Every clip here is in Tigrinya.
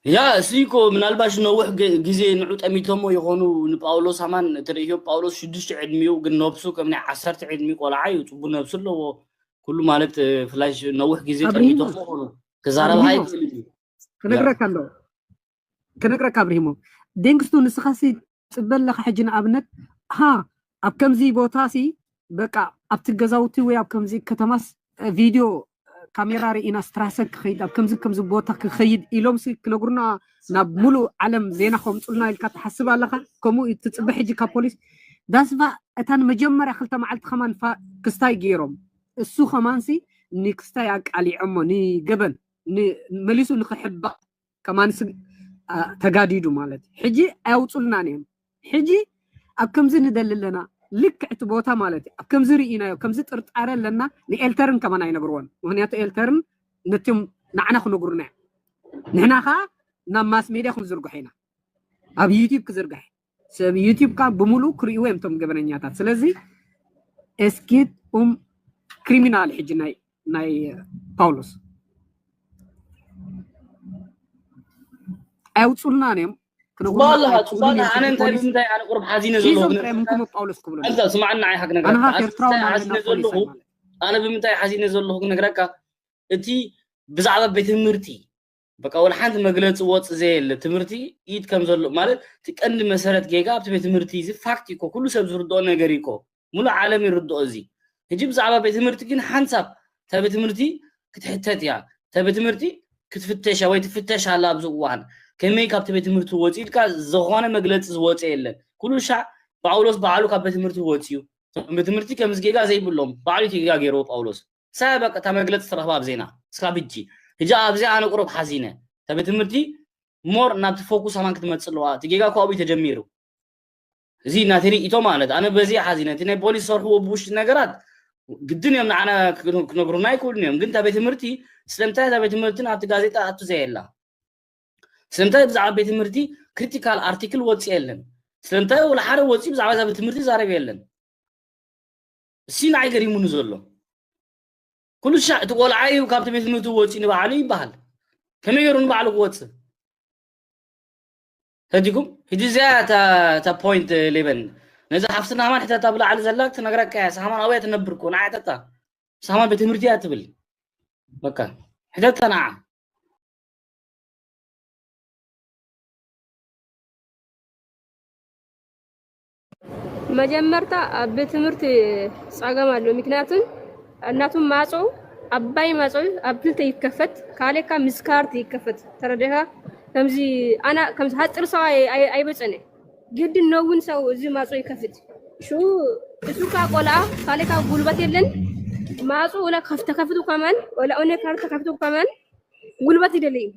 يا سيكو من الباش نوح جزء نعود أميتهم يخونوا نباولوس همان ترى هو باولوس شدش عدميو جنوبسو كمن عصرت عدمي ولا عيوت وبنفس له كله مالت فلاش نوح جزء أميتهم يخونوا كزارة هاي كنقرأ كابريمو دينكستو نسخاسي تبل لك حجنا أبنت ها أب كمزي بوتاسي بقى أب تجزاوتي ويا أب كمزي كتماس فيديو كاميرا رئينا ستراسك خيد أب كمزي بوتاك خيد إلهم سي كنقرنا نبملو علم زينا خمس قلنا الكات حسب على كمو تتصبح يجي كبوليس داسفا أتان مجمر أخلت معلت خمان كستاي جيروم السو خمانسي ني كستاي علي عمو ني جبن ني مليسو نخحبه كمان تجاديدو مالت حجي أوصلنا نيم حجي أبكم زين دللنا لك اعتبوتها مالتي أبكم زرينا وكم زت أرتعر لنا لإلترن كمان أي نجروان وهنيات إلترن نتم نعنا خو نجرنا نحنا خا نماس ميديا خو نزرق حينا أب يوتيوب كزرق سب يوتيوب كان بملو كريو يمتم جبرنياتات سلزي اسكيد كريمينال حجي ناي باولوس أوصلنا نيم والله أنا أنت بمتى أنا قرب حزينة زلوا أنت سمعنا عن حق نقرأ أنا بمتى حزينة زلوا نقرأ أنتي بزعل بيت مرتي بقى أول حد مجلس واتس زي التمرتي يد كم زلوا ماله تكأن مسألة جيجا بتبيت مرتي زي فاكتيكو كله سبز ردوا نجاريكو ملا عالم يردوا أزي هجيب زعل بيت مرتي كن حنسب تبيت مرتي كتحتت يا تبيت مرتي كتفتش أو يتفتش على بزوان كمي كابت بيت مرتو واتيد كا زغانة مجلس زوات إلا كل شيء باولوس بعلو كابت مرتو واتيو بيت مرتي كمزجيجا زي بلوم بعلو تيجا جيرو باولوس سابق تمجلس ترهباب زينا سكابيجي هجا أبزي أنا قرب حزينة تبيت مرتي مور نبت فوكس همان كتمتصلوا تيجا كوابي تجميرو زي ناتري إتو مالد أنا بزي حزينة تني بوليس صار هو بوش نجارات قدني من أنا كنقرناي كل يوم قلت تبيت مرتي سلمتها تبيت مرتي نبت جازيتا أتوزي إلا سلمتها بزعل بيت مرتي كريتيكال ارتيكل واتس إلن سلمتها ولا حدا واتس بزعل بيت مرتي زارب إلن سين عاي قريمون زلوا كل شيء تقول عاي وكابت بيت مرتي واتس نبع علي بحال كم يرون بعلو واتس هديكم هدي زي تا بوينت ليبن نزل حفصنا ما حتى تبلع على زلاك تنقرأ كاس همان أويت نبركون عادة سامان بيت مرتي أتبل بكا حتى تناع مجمرتا بتمرت صاغم አለው ምክንያቱም እናቱም ማጾው አባይ ማጾው አብልተ ይከፈት ካለካ ምስካርት ይከፈት ተረደሃ ከምዚ አና ከምዚ ሀጥር ሰው አይበጸነ ግድ ነውን ሰው እዚ ማጾው ይከፈት ሹ እሱ ካቆላ ካለካ ጉልበት የለን ማጾው ወላ ከፍቱ ከማን ወላ ኦነ ካርተ ከፍቱ ከማን ጉልበት ይደለይ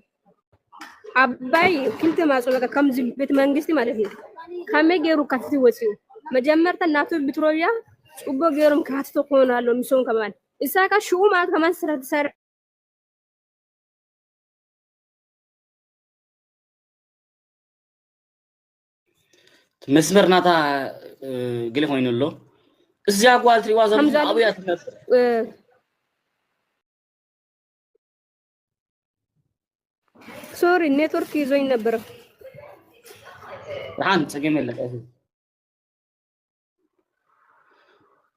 አባይ ክልተ ማጾው በቃ ከምዚ ቤት መንግስት ማለት ነው ከመገሩ ከፍቱ ወጪው مجمرت الناتو بترويا وبو غيرم كاتو كونالو ميسون كمان اساكا شو ما كمان سر مسمر ناتا قلي خوينلو ازيا قوالتري وازر ابيات سوري نتورك يزوين نبر عن تجمل لك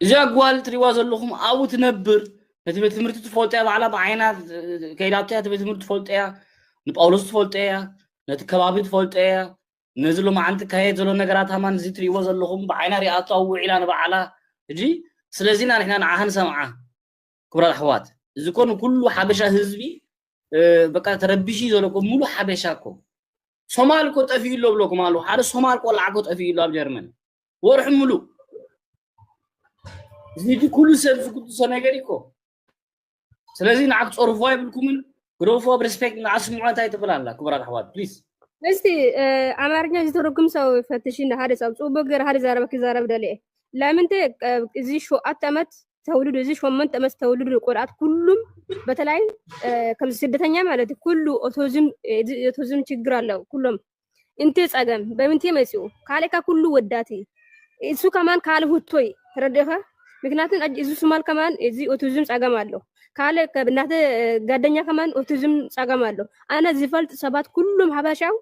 إذا قال تريواز اللهم أو تنبر هتبي تمرت تفولتها على بعينات كيلاتها هتبي تمرت تفولتها نبقولوس تفولتها نتكبابي تفولتها نزلوا مع أنت كهي زلوا نجارات همان زي تريواز اللهم بعينا رئاسة أو إعلان بعلا جي سلزينا نحن نعهن سمعه كبر الأحوات إذا كانوا كله حبشة حزبي بقى تربيشي زلوا كملوا حبشاكم سومال كنت أفيل له بلوك مالو هذا سومال كل عقد أفيل له بجرمن ورحملو زيدي كل سبب كنت سنجاريكو سلازين عقد أوروفاي بالكمن غروفا بريسبكت نعسمعوا تاي تبلالا كبرات حواد بليز እስቲ አማርኛ ዝተረጉም ሰው ፈትሽና ሀዲስ አብጾ በገር ሀዲስ አረበክ ዛረብ ደለ ለምንተ እዚ ሾ አተመት ተውልዱ እዚ ሾመንት ተመስ ተውልዱ ቆራት ሁሉም በተለይ ከም ስደተኛ ማለት ሁሉ ኦቲዝም ችግር አለው ሁሉም እንተ ጸገም በምንተ መጽኡ ካለካ ሁሉ ወዳቲ እሱ ከማን ካልሁቶይ ተረደፈ ምክንያቱም እዚ ሱማል ከማን እዚ ኦቲዝም ጸገም አለው ካለ ከብናተ ጋደኛ ከማን ኦቲዝም ጸገም አለው አና ዝፈልጥ ሰባት ኩሉም ሀበሻው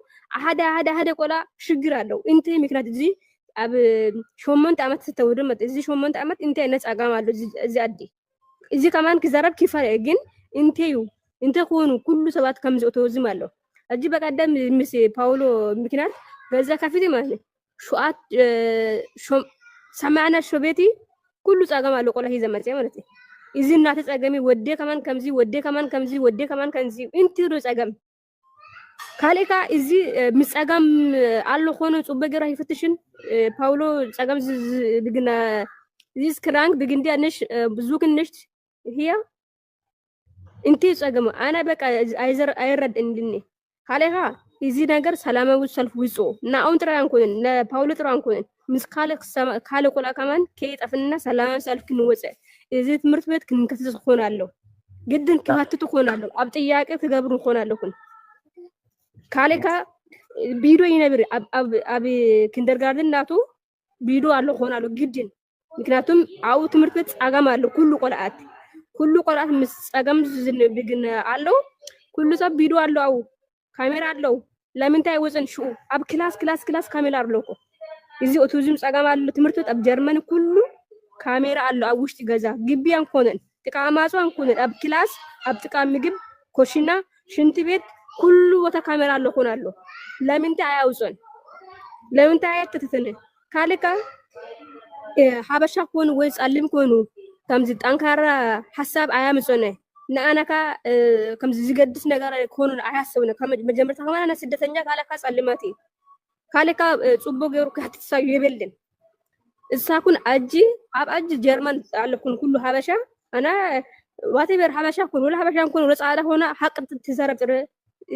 ሓደ ቆላ ሽግር አለው እንተ ምክንያት እዚ አብ 8 ዓመት ተተውደመት እዚ 8 ዓመት እንተ አይነት ጸገም አለው እዚ አዲ እዚ ከማን ክዘረብ ክፈረ ግን እንተ ኮኑ ኩሉ ሰባት ከምዚ ኦቲዝም አለው እጂ በቀደም ምስ ፓውሎ ምክንያት በዛ ከፊት ማለት ሹአት ሰማዕና ሾቤቲ ኩሉ ጸገም አለው ቆላ ሂዘ መርጽ ማለት እዚ እናተ ጸገሚ ወደ ከማን ከምዚ እንት ዶ ጸገም ካሌካ እዚ ምጸገም አሎ ኾነ ጽበ ገራ ይፈትሽን ፓውሎ ጸገም ብግና ዚስ ክራንክ ብግንዲ አንሽ ብዙክንሽ ሂያ እንት ጸገም አና በቃ አይረድ እንድኒ ካሌካ እዚ ነገር ሰላማዊ ሰልፍ ውጾ ናውን ጥራን ኮን ለፓውሎ ጥራን ኮን ምስ ካለ ቆላ ከማን ከይጠፍና ሰላማዊ ሰልፍ ክንወጽ እዚ ትምህርት ቤት ክንከተስ ኾናለሁ ግድን ከማትቱ ኾናለሁ አብ ጥያቄ ትገብሩ ኾናለሁ ኩን ካሌካ ቢዶ ይነብር አብ ኪንደርጋርተን ናቱ ቢዶ አለ ኾናለሁ ግድን ምክንያቱም አው ትምህርት ቤት ጸገም አለ ኩሉ ቆላአት ምስ ጸገም ዝንብግን አለው ኩሉ ሰብ ቢዶ አለው አው ካሜራ አለው ለምንታይ ወዘን ሹ አብ ክላስ ካሜራ አለው እኮ እዚ ኦቲዝም ጸገም አለ ትምህርት ቤት አብ ጀርመን ኩሉ ካሜራ አለው አብ ውሽጥ ገዛ ግቢያን ኮነን ጥቃማጿን ኮነን አብ ክላስ አብ ጥቃ ምግብ ኮሽና ሽንት ቤት ኩሉ ወታ ካሜራ አለው ሆናለሁ ለምንታይ አያውጾን ለምንታይ አያተተነ ካለካ ሀበሻ ኮኑ ወይ ጻልም ኮኑ ከምዚ ጠንካራ ሐሳብ አያምጾነ ናአናካ ከምዚ ዝገድስ ነገር ኮኑ አያስብነ ከመጀመርታ ከማና ስደተኛ ካለካ ጻልማቲ ካለካ ጽቦ ገሩ ከትሳዩ ይበልን እሳኩን አጂ ጀርመን አለኩን ኩሉ ሀበሻ አና ዋቴበር ሀበሻ ኮኑ ወላ ሀበሻን ኮኑ ለጻላ ሆና ሐቅ ትዘረብ ጥረ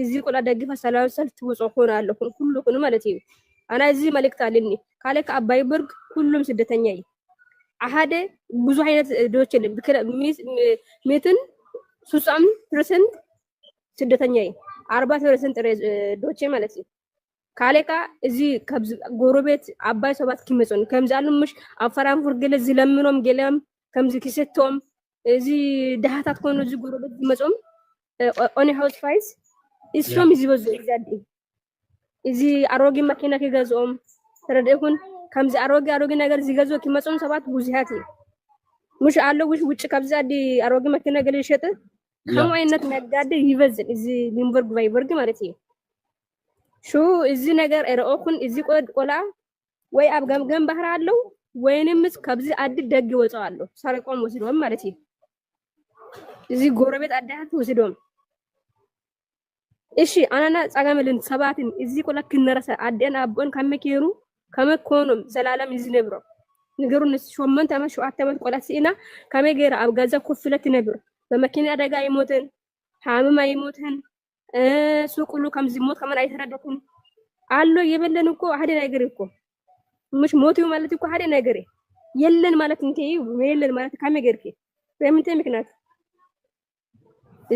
እዚ ቆላ ደግፈ ሰላም ሰልፍ ትወጾ ሆናለሁ ኩሉ ኩኑ ማለት እዩ አና እዚ መልእክት አለኒ ካለካ አባይ በርግ ሁሉም ስደተኛ ይ አሃደ ብዙ አይነት ዶች ሜትን 60% ስደተኛ ይ 40% ዶች ማለት እዩ ካለካ እዚ ከብዝ ጎረቤት አባይ ሰባት kiመጾን ከምዛሉምሽ አፈራንፉር ገለ ዝለምኖም ገለም ከምዚ ክሰቶም እዚ ደሃታት ኮኑ እዚ ጎረቤት ይመጾም ኦኒ ሃውስ ፋይስ እሶም እዚ በዙ ይዛዲ እዚ አሮጊ መኪና ከገዞም ተረደኩን ከምዚ አሮጊ ነገር ዝገዞ kiመጾም ሰባት ብዙሃት ሙሽ አለው ውጭ ካብዛዲ አሮጊ መኪና ገለ ይሸጥ ከም አይነት ነጋዴ ይበዝን እዚ ሊምበርግ ቫይበርግ ማለት እዩ ሹ እዚ ነገር እረኦኩን እዚ ቆላ ወይ አብ ገምገም ባህር አለው ወይንምስ ካብዚ አዲ ደግ ወጣው አለው ሳረቆም ወስዶም ማለት እዩ እዚ ጎረቤት አዳት ወስዶም እሺ አናና ጸጋመልን ሰባትን እዚ ቆላ ክነረሰ አደን አቦን ከመከሩ ከመኮኑም ዘላለም ይዝነብሮ ንገሩን ሾመንት አመት ሸዋት አመት ቆላ ሲና ከመገራ አብ ጋዛ ኮፍለት ነብር በመኪና አደጋ ይሞተን ሃምማ ይሞተን ሱቁሉ ከምዚ ሞት ከመን አይተረደኩም አሎ የበለን እኮ አደ ነገር እኮ ምሽ ሞቱ ማለት እኮ አደ ነገር የለን ማለት እንቴ የለን ማለት ከመገርኪ በእምንተ ምክንያት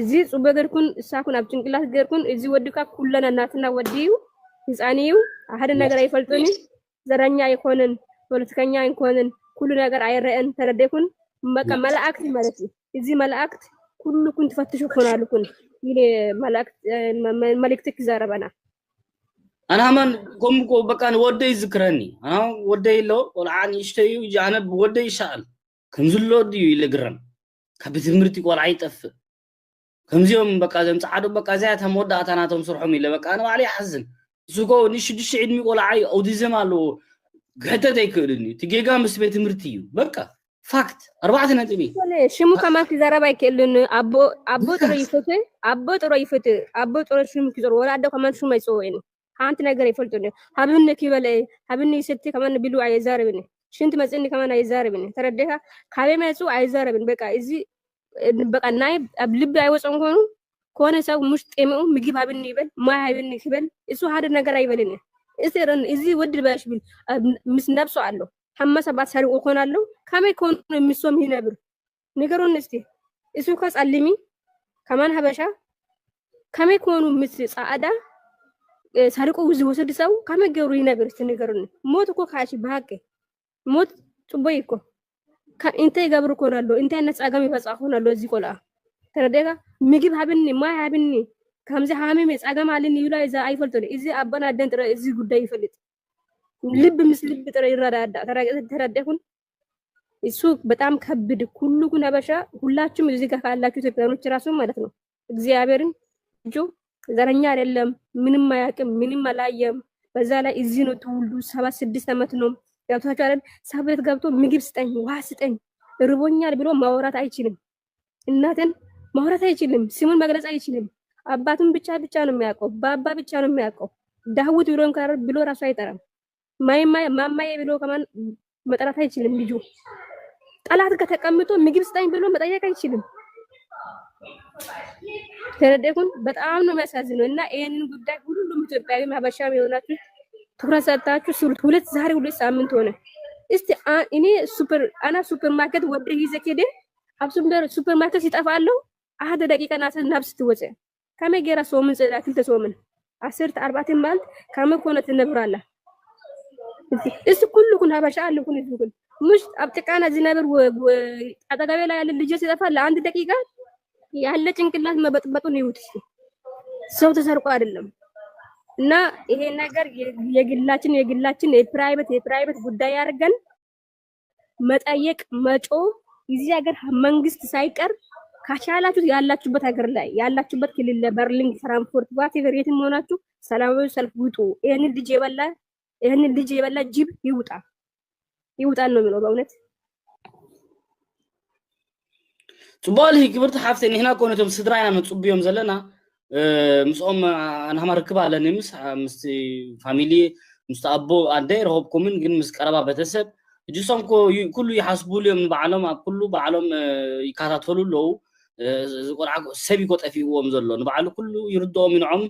እዚ ጽበ ገርኩን እሳኩን አብ ጭንቅላት ገርኩን እዚ ወድካ ኩለና እናትና ወዲዩ ህፃኒው አደ ነገር አይፈልጡኒ ዘረኛ ይኮነን ፖለቲከኛ ይኮነን ኩሉ ነገር አይረአን ተረደኩን መቀ መላእክት ማለት እዚ መላእክት ኩሉኩን ተፈትሹ ሆናሉኩን ይኔ መላእክት ዘረበና انا من قوم بقى ودي يذكرني انا ودي له والعن يشتيو جانب ودي يشال كمزلو ديو يلغرم كبتمرتي قول عيطف كمزيوم بقى زم صعدو بقى زيات موداتاناتهم سرحوم يله بقى انا علي حزن سوقو نشدش عيد مي قول عي اوديزم አለው ገተተ ይከድኒ ትጌጋ መስቤት ትምርቲዩ በቃ ፋክት 4 ነጥብ ሽሙ ከማን ከዘረባ ይከልን አቦ ጥሮ ይፈት ሽሙ ከዘረ ወላደ ከማን ሽሙ አይጾወይኒ አንተ ነገር ይፈልጡኝ ሀብን ከበለ ሀብን ይሰጥ ከማን ቢሉ አይዛረብኝ ሽንት መጽኒ ከማን አይዛረብኝ ተረደካ ካቤ መጹ አይዛረብኝ በቃ እዚ በቃ ናይ ልብ አይወጽን ሆኑ ኮነ ሰው ሙሽ ጤመው ምግብ ሀብን ይበል ማይ ሀብን ይበል እሱ ሀደ ነገር አይበልኝ እስረን እዚ ወድ ባሽ ቢል ምስ ነብሶ አለው ሐመሰ ባሰሪ ኦኮናለው ካሜ ኮን የሚሶም ይነብር ነገሩን እስቲ እሱ ከጻልሚ ከማን ሀበሻ ካሜ ኮኑ ምስ ጻአዳ ሳርቆ ውዝ ወሰድ ሰው ካሜ ገሩ ይነብር እስቲ ነገሩን ሞት እኮ ካሽ ባቀ ሞት ጽቦይ እኮ انت يقبر كونالو انت الناس اقام يفصح كونالو زي كولا ترديها ميجيب هابني ما هابني كمزي حامي مس اقام عليني يلا اذا ايفلتوني اذا ابنا دن ترى اذا ጉዳይ ይፈልጥ ልብ ምስልብ ጥረ ይራዳዳ ተረደኩን እሱ በጣም ከብድ ሁሉን አበሻ ሁላችሁም እዚህ ጋር ካላችሁ ኢትዮጵያኖች ራሱ ማለት ነው እግዚአብሔርን ጆ ዘረኛ አይደለም ምንም አያውቅም ምንም አላየም በዛ ላይ እዚህ ነው ተወልዱ 76 አመት ነው ያቷቸው አይደል ሳቤት ገብቶ ምግብ ስጠኝ ውሃ ስጠኝ ርቦኛል ብሎ ማውራት አይችልም እናትን ማውራት አይችልም ስሙን መግለጽ አይችልም አባቱን ብቻ ነው የሚያውቀው ባባ ብቻ ነው የሚያውቀው ዳውት ብሎን ካር ብሎ ራሱ አይጠራም ማማዬ ብሎ ከማን መጠራት አይችልም ልጁ ጠላት ጋር ተቀምጦ ምግብ ስጠኝ ብሎ መጠየቅ አይችልም ተረደኩን በጣም ነው የሚያሳዝነው እና ይሄንን ጉዳይ ሁሉም ኢትዮጵያዊ ማበሻም የሆናችሁ ትኩረት ሰጣችሁ ስሩት ሁለት ሳምንት ሆነ እስቲ እኔ ሱፐር ማርኬት ወደ ይዘከደ አብሱምበር ሱፐር ማርኬት ይጠፋለው አሃደ ደቂቃ ናብስ ትወጨ ከመገራ ሶምን ጽዳክል ተሶምን 10-40 ማለት ከመኮነ ትነብራላ እስቲ ኩሉኩን ሀበሻ አለኩን ይዙኩን ሙሽ አብጥቃና ዝነብር አጠገቤ ላይ ያለ ልጅ ሲጠፋ ለአንድ ደቂቃ ያለ ጭንቅላት መበጥበጡን ይውጥ ሰው ተሰርቆ አይደለም እና ይሄ ነገር የግላችን የፕራይቬት ጉዳይ አድርገን መጠየቅ መጮ እዚህ ሀገር መንግስት ሳይቀር ካቻላችሁ ያላችሁበት ሀገር ላይ ያላችሁበት ክልል ለበርሊን ፍራንክፉርት ዋቴቨር የትም ሆናችሁ ሰላማዊ ሰልፍ ውጡ ይሄንን ልጅ የበላ ጅብ ይውጣል ነው የሚለው በእውነት ጽባልህ ክብርት ሓፍተን ይህና ኮነቶም ስድራይና መጽብዮም ዘለና ምስኦም ኣንሃማ ርክባ ኣለኒ ምስ ፋሚሊ ምስ ኣቦ ኣደይ ረኸብኩምን ግን ምስ ቀረባ ቤተሰብ እጅሶም ኩሉ ይሓስቡሉ እዮም ንባዕሎም ኣብ ኩሉ ባዕሎም ይከታተሉ ኣለዉ ቆልዓ ሰብ ይቆጠፊዎም ዘሎ ንባዕሉ ኩሉ ይርድኦም ይንዖም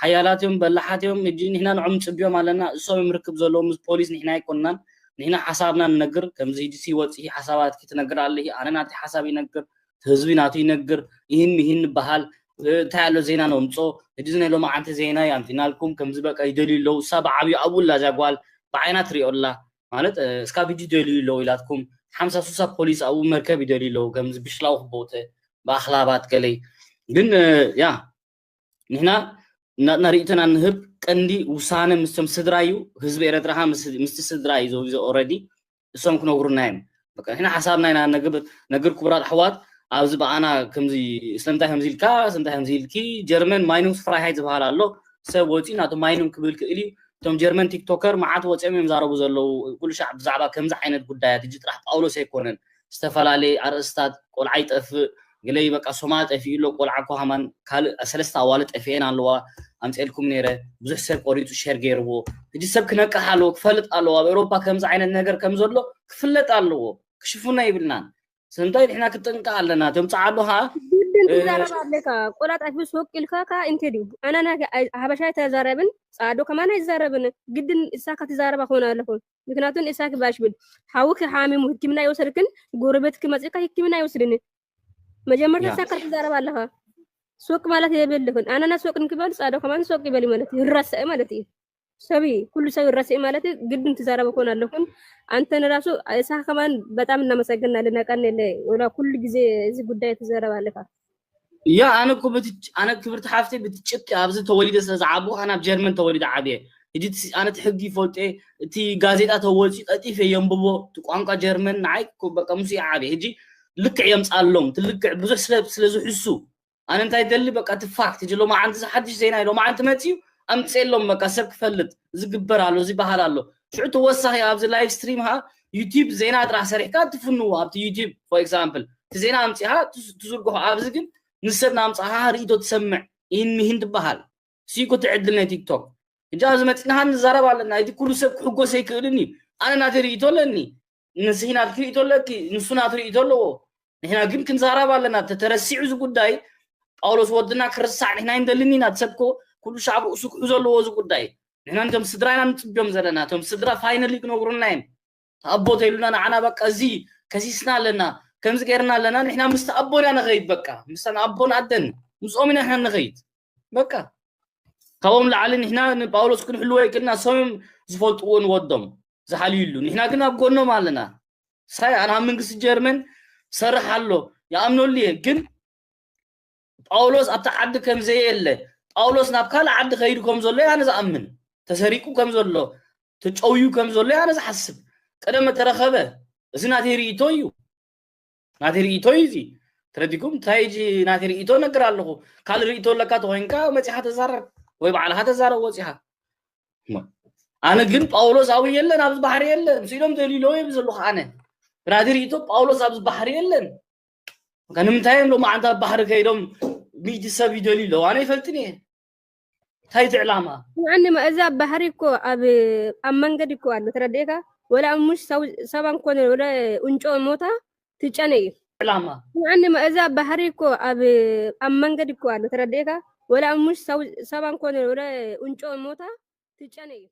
ሓያላት እዮም በላሓት እዮም እጂ ንሕና ንዖም ፅብዮም ኣለና እሶም ይምርክብ ዘለዎ ምስ ፖሊስ ንሕና ኣይኮንናን ንሕና ሓሳብና ንነግር ከምዚ ዲሲ ወፂ ሓሳባት ክትነግር ኣለህ ኣነ ናቲ ሓሳብ ይነግር ህዝቢ ናቱ ይነግር ይህን በሃል ታያሎ ዜና ነው ምጾ እዲዝነ ሎማ አንተ ዜና ያምቲናልኩም ከምዚ በቃ ይደልለው ሰብ ዓብይ አቡላ ዛጓል በአይናት ሪኦላ ማለት እስካ ቪዲዮ ደልለው ይላትኩም 50 ፖሊስ አቡ መርከብ ይደልለው ከምዚ ብሽላው ቦተ በአخلاባት ገለይ ግን ያ ንሕና ናሪእተና ንህብ ቀንዲ ውሳነ ምስም ስድራዩ ህዝብ ኤርትራ ምስ ስድራዩ ዞ ኦሬዲ እሶም ክነግሩናይም በቃ ንሕና ሓሳብና ኢና ነገር ኩብራት ኣሕዋት ኣብዚ በአና ከምዚ ስለምታይ ከምዚልካ ስለምታይ ከምዚልኪ ጀርመን ማይኑስ ፍራይሃይት ዝበሃል ኣሎ ሰብ ወፂ ናቱ ማይኑም ክብል ክእሊ እቶም ጀርመን ቲክቶከር መዓት ወፂኦም እዮም ዛረቡ ዘለው ኩሉ ሻዕ ብዛዕባ ከምዚ ዓይነት ጉዳያት እጂ ጥራሕ ጳውሎስ ኣይኮነን ዝተፈላለየ ኣርእስታት ቆልዓ ይጠፍእ ገለይ በቃ ሶማል ጠፊኡ ሎ ቆልዓ ኮሃማን ካልእ ሰለስተ ኣዋልድ ጠፊአን ኣለዋ ኣምፅልኩም ነይረ ብዙሕ ሰብ ቆሪፁ ሸር ገይርዎ እጂ ሰብ ክነቅሕ ኣለዎ ክፈልጥ ኣለዎ ኣብ ኤውሮፓ ከምዚ ዓይነት ነገር ከም ዘሎ ክፍለጥ ኣለዎ ክሽፉና ይብልናን سنتين إحنا كتنقع لنا تمصعدوها لك قولات أفيس فوق الكاكا انتدي أنا هبشاي تزاربن صعدو كمان يزاربن جدا إساكا تزارب أخونا لكم لكناتون إساك باشبل حاوك حامي مهكمنا يوسركن قربتك مزيكا هكمنا يوسرن مجمرت إساكا تزارب لها سوق مالت يبل لكم أنا سوق نكبل صعدو كمان سوق يبلي مالتي الرسائ مالتي سبي كل شيء الرسائ مالتي جدا تزارب أخونا لكم አንተ ነራሱ እሳህ ከማን በጣም እናመሰግናለን አቀነለ ወላ ኩሉ ጊዜ እዚ ጉዳይ ተዘረባለካ ያ አነ ክብርት ሓፍቴ ብትጭቅ ኣብዚ ተወሊደ ስለዝዓቡ ኣነ ኣብ ጀርመን ተወሊደ ዓብየ እጂ ኣነ ትሕጊ ፈልጤ እቲ ጋዜጣ ተወፂ ጠጢፈ የንብቦ ቋንቋ ጀርመን ናይ በቃ ሙሲ ዓብየ እጂ ልክዕ የምፃሎም ትልክዕ ብዙሕ ስለዝሕሱ ኣነ እንታይ ደሊ በቃ ትፋክት እጂ ሎማ ዓንቲ ሓድሽ ዜና ሎማ ዓንቲ መፅዩ ኣምፅሎም በቃ ሰብ ክፈልጥ ዝግበር ኣሎ እዚ ባህል ኣሎ شو توسخ يا أبز لايف ستريم ها يوتيوب زينة ترى سريع كات تفنوا أبتي يوتيوب for example تزينة أمتها تزورجها أبز جن نسبنا أمتها ريدو تسمع إن مهند بحال سيكو تعدلنا تيك توك إجازة متنا هنزارب على النايد كل سب حقوق سيكلني أنا نادري يتولني نسينا نادري يتولك نسونا نادري يتولو هنا يمكن زارب على الناس تترسي عزو قداي أولوس ودنا كرسع هنا يندلني ناتسبكو كل شعب أسوق عزلو وزو قداي هنا أنتم سدرانا نتبيهم زلنا أنتم سدرا فاينلي كنقولون لهم أبو تقولون أنا بقى زي كسيسنا لنا كم زكرنا لنا نحن مستأبون أنا غيد بقى مستأبون عدن مسؤولين إحنا نغيد بقى قوم لعلن إحنا باولوس كن حلوة كنا صوم زفلت ون ودم زحليلو نحن كنا بقولنا مالنا ሳይ أنا منقص جيرمن صرح له يا أمنوا لي جن باولوس أبتع عد كم زي إلا باولوس نابكال عد خير كم زلّي أنا زأمن تسريكو كم زلّو تجأويو كم زلّي أنا زحسب كده ما ترخبه بس ناتيري تويو ناتيري تويزي ترديكم تايجي ناتيري تو نقرأ له قال ريتو لك توينكا وما تحت زار ويبقى على هذا زار وجهها أنا جن باولوس أوي يلا نابز بحري يلا مسيرهم دليلو يبزلو خانة ناتيري تو باولوس أبز بحري يلا كان متايم لو ما عندها بحر كيدهم ميت سبي دليلو أنا يفلتني هاي تعلمها يعني ما إذا بحريكو أبي أمانجديكو أنا ترديكا ولا مش سبان كون ولا أنجو موتا تجاني تعلمها يعني ما إذا بحريكو أبي أمانجديكو أنا ترديكا ولا مش سبان كون ولا أنجو موتا تجاني